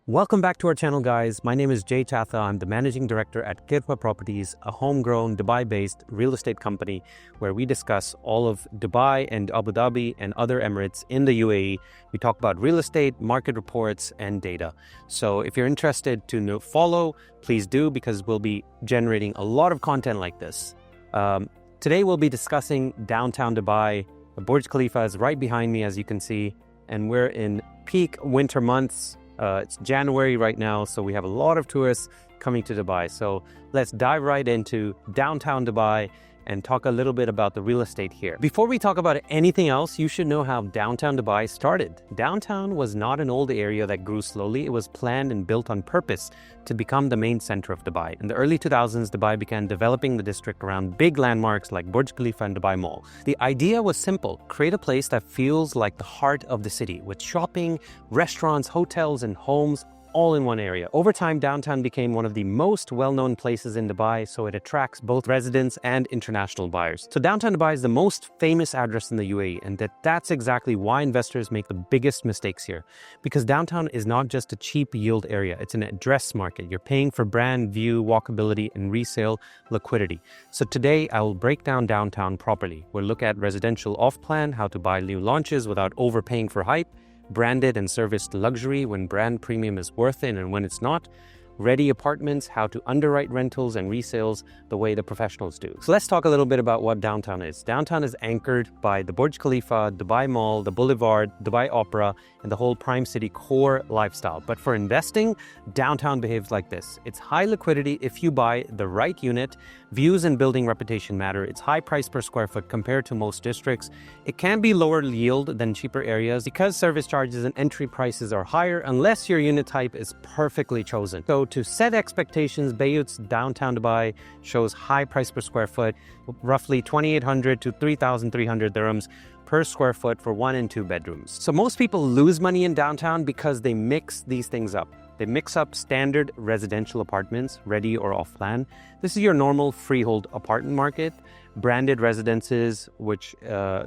Welcome back to our channel, guys. My name is Jay Chatha. I'm the managing director at Kirpa Properties, a homegrown Dubai-based real estate company where we discuss all of Dubai and Abu Dhabi and other Emirates in the UAE. We talk about real estate, market reports, and data. So if you're interested to follow, please do, because we'll be generating a lot of content like this. Today, we'll be discussing downtown Dubai. Burj Khalifa is right behind me, as you can see, and we're in peak winter months. It's January right now, so we have a lot of tourists coming to Dubai. So let's dive right into downtown Dubai and talk a little bit about the real estate here. Before we talk about anything else, you should know how downtown Dubai started. Downtown was not an old area that grew slowly. It was planned and built on purpose to become the main center of Dubai. In the early 2000s, Dubai began developing the district around big landmarks like Burj Khalifa and Dubai Mall. The idea was simple: create a place that feels like the heart of the city, with shopping, restaurants, hotels, and homes all in one area. Over time, downtown became one of the most well-known places in Dubai, so it attracts both residents and international buyers. So downtown Dubai is the most famous address in the UAE, and that's exactly why investors make the biggest mistakes here. Because downtown is not just a cheap yield area, it's an address market. You're paying for brand, view, walkability, and resale liquidity. So today, I will break down downtown properly. We'll look at residential off-plan, how to buy new launches without overpaying for hype, branded and serviced luxury when brand premium is worth it and when it's not, ready apartments, how to underwrite rentals and resales the way the professionals do. So let's talk a little bit about what downtown is. Downtown is anchored by the Burj Khalifa, Dubai Mall, the Boulevard, Dubai Opera, and the whole prime city core lifestyle. But for investing, downtown behaves like this. It's high liquidity if you buy the right unit. Views and building reputation matter. It's high price per square foot compared to most districts. It can be lower yield than cheaper areas because service charges and entry prices are higher unless your unit type is perfectly chosen. So to set expectations, Bayut's downtown Dubai shows high price per square foot, roughly 2,800 to 3,300 dirhams per square foot for 1 and 2 bedrooms. So most people lose money in downtown because they mix these things up. They mix up standard residential apartments, ready or off-plan. This is your normal freehold apartment market. Branded residences, which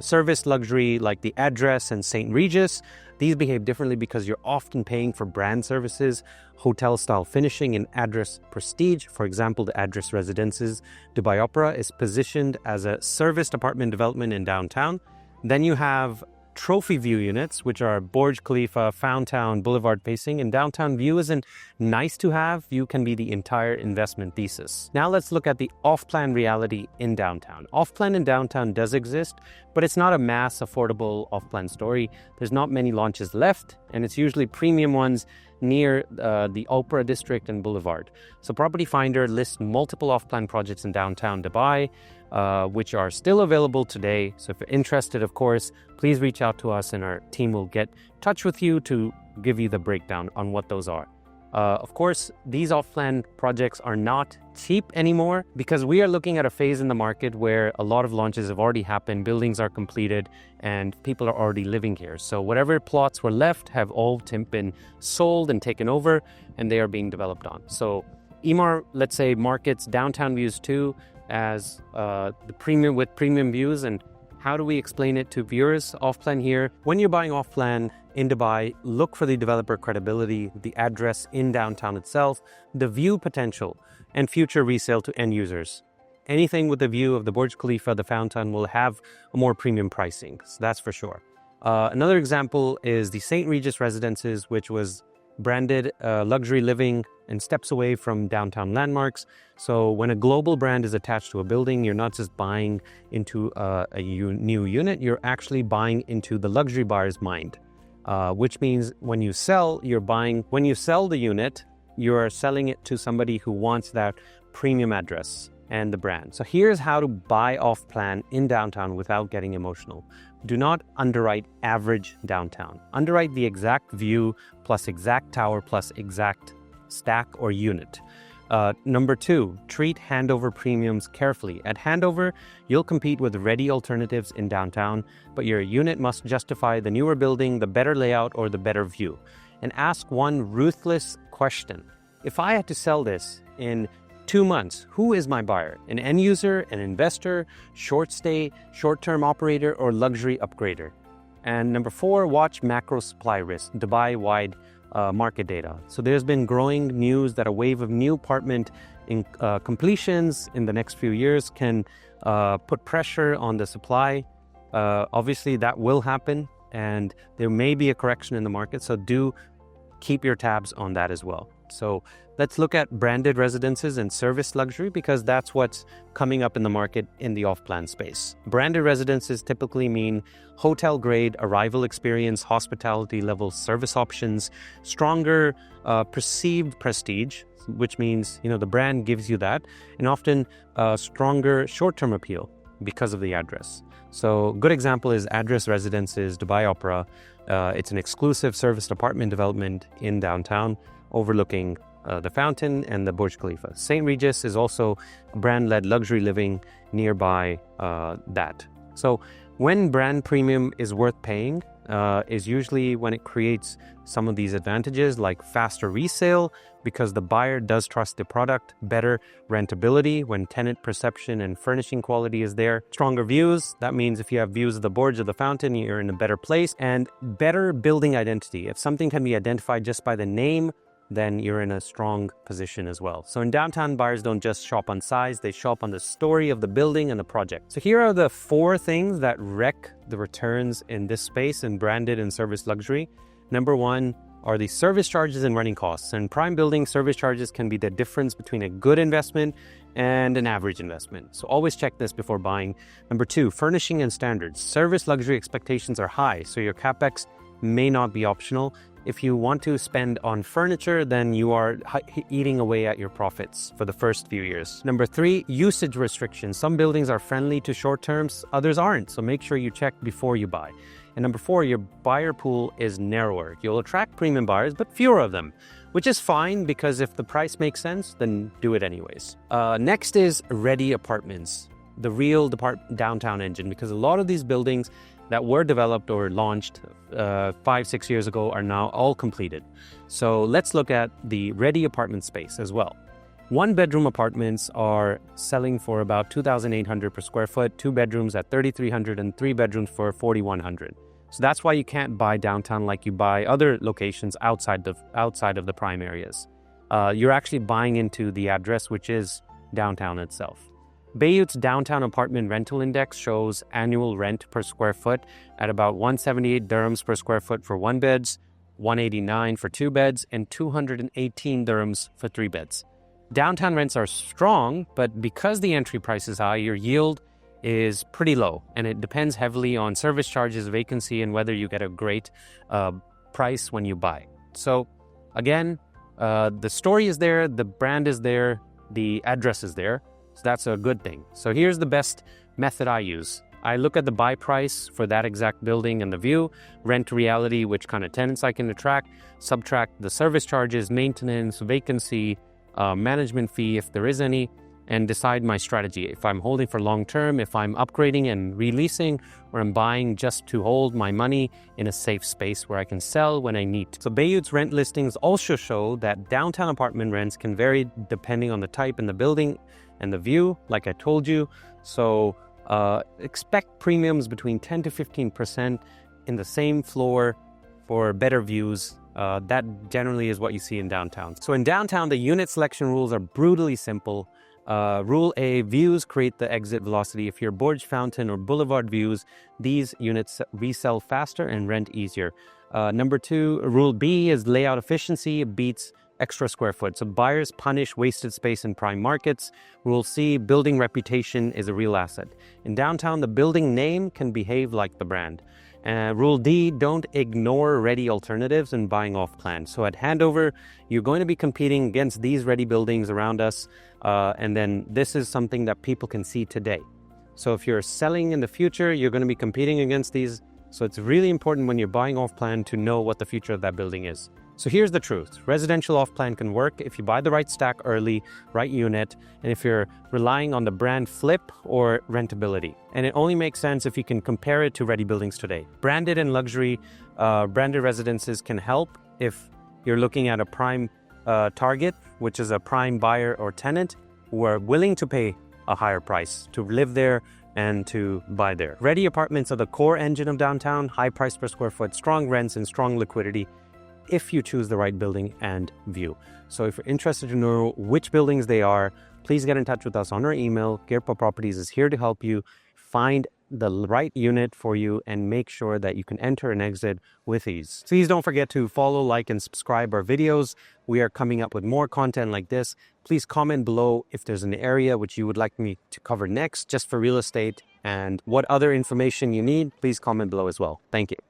service luxury like the Address and St. Regis. These behave differently because you're often paying for brand services, hotel-style finishing, and Address prestige. For example, the Address Residences Dubai Opera is positioned as a serviced apartment development in downtown. Then you have trophy view units, which are Burj Khalifa, Town, Boulevard pacing, and downtown view isn't nice to have. View can be the entire investment thesis. Now let's look at the off-plan reality in downtown. Off-plan in downtown does exist, but it's not a mass affordable off-plan story. There's not many launches left, and it's usually premium ones near the Opera District and Boulevard. So Property Finder lists multiple off-plan projects in downtown Dubai, which are still available today. So if you're interested, of course, please reach out to us and our team will get in touch with you to give you the breakdown on what those are. Of course, these off-plan projects are not cheap anymore because we are looking at a phase in the market where a lot of launches have already happened, buildings are completed, and people are already living here. So whatever plots were left have all been sold and taken over, and they are being developed on. So Emaar, let's say, markets downtown views too as the premium with premium views. And how do we explain it to viewers? Off-plan here. When you're buying off-plan in Dubai, look for the developer credibility, the address in downtown itself, the view potential, and future resale to end users. Anything with the view of the Burj Khalifa, the fountain, will have a more premium pricing. So that's for sure. Another example is the St. Regis Residences, which was branded luxury living and steps away from downtown landmarks. So when a global brand is attached to a building, you're not just buying into a new unit, you're actually buying into the luxury buyer's mind, which means when you sell the unit, you're selling it to somebody who wants that premium address and the brand. So here's how to buy off-plan in downtown without getting emotional. Do not underwrite average downtown. Underwrite the exact view plus exact tower plus exact stack or unit. Number 2, treat handover premiums carefully. At handover, you'll compete with ready alternatives in downtown, but your unit must justify the newer building, the better layout, or the better view. And ask one ruthless question. If I had to sell this in 2 months, who is my buyer? An end user, an investor, short stay, short-term operator, or luxury upgrader? And number 4, watch macro supply risk, Dubai-wide market data. So there's been growing news that a wave of new apartment completions in the next few years can put pressure on the supply. Obviously, that will happen, and there may be a correction in the market. So do keep your tabs on that as well. So let's look at branded residences and service luxury, because that's what's coming up in the market in the off-plan space. Branded residences typically mean hotel-grade arrival experience, hospitality level service options, stronger perceived prestige, which means, the brand gives you that, and often stronger short-term appeal because of the address. So good example is Address Residences, Dubai Opera. It's an exclusive serviced apartment development in downtown overlooking the fountain and the Burj Khalifa. St. Regis is also brand-led luxury living nearby that. So when brand premium is worth paying is usually when it creates some of these advantages like faster resale because the buyer does trust the product, better rentability when tenant perception and furnishing quality is there, stronger views. That means if you have views of the Burj of the fountain, you're in a better place, and better building identity. If something can be identified just by the name, then you're in a strong position as well. So in downtown, buyers don't just shop on size, they shop on the story of the building and the project. So here are the 4 things that wreck the returns in this space in branded and service luxury. Number 1 are the service charges and running costs. In prime building, service charges can be the difference between a good investment and an average investment. So always check this before buying. Number 2, furnishing and standards. Service luxury expectations are high, so your capex may not be optional. If you want to spend on furniture, then you are eating away at your profits for the first few years. Number 3, usage restrictions. Some buildings are friendly to short terms, others aren't. So make sure you check before you buy. And number 4, your buyer pool is narrower. You'll attract premium buyers, but fewer of them, which is fine because if the price makes sense, then do it anyways. Next is ready apartments, the real downtown engine, because a lot of these buildings that were developed or launched 5-6 years ago are now all completed. So let's look at the ready apartment space as well. 1-bedroom apartments are selling for about $2,800 per square foot, 2 bedrooms at $3,300, and 3 bedrooms for $4,100. So that's why you can't buy downtown like you buy other locations outside of the prime areas. You're actually buying into the address, which is downtown itself. Beirut's downtown apartment rental index shows annual rent per square foot at about 178 dirhams per square foot for 1 beds, 189 for 2 beds, and 218 dirhams for 3 beds. Downtown rents are strong, but because the entry price is high, your yield is pretty low, and it depends heavily on service charges, vacancy, and whether you get a great price when you buy. So again, the story is there, the brand is there, the address is there. So that's a good thing. So here's the best method I use. I look at the buy price for that exact building and the view, rent reality, which kind of tenants I can attract, subtract the service charges, maintenance, vacancy, management fee if there is any, and decide my strategy. If I'm holding for long term, if I'm upgrading and releasing, or I'm buying just to hold my money in a safe space where I can sell when I need to. So Beirut's rent listings also show that downtown apartment rents can vary depending on the type and the building and the view, like I told you. So expect premiums between 10 to 15% in the same floor for better views. That generally is what you see in downtown. So in downtown, the unit selection rules are brutally simple. Rule A, views create the exit velocity. If you're Burj Fountain or Boulevard views, these units resell faster and rent easier. Number 2, Rule B is layout efficiency. It beats extra square foot. So buyers punish wasted space in prime markets. Rule C, building reputation is a real asset. In downtown, the building name can behave like the brand. Rule D, don't ignore ready alternatives in buying off plan. So at handover, you're going to be competing against these ready buildings around us. And then this is something that people can see today. So if you're selling in the future, you're going to be competing against these. So it's really important when you're buying off plan to know what the future of that building is. So here's the truth. Residential off-plan can work if you buy the right stack early, right unit, and if you're relying on the brand flip or rentability. And it only makes sense if you can compare it to ready buildings today. Branded and luxury branded residences can help if you're looking at a prime target, which is a prime buyer or tenant who are willing to pay a higher price to live there and to buy there. Ready apartments are the core engine of downtown, high price per square foot, strong rents, and strong liquidity. if you choose the right building and view. So if you're interested to know which buildings they are, please get in touch with us on our email. Kirpa Properties is here to help you find the right unit for you and make sure that you can enter and exit with ease. Please don't forget to follow, like, and subscribe our videos. We are coming up with more content like this. Please comment below if there's an area which you would like me to cover next just for real estate, and what other information you need, please comment below as well. Thank you.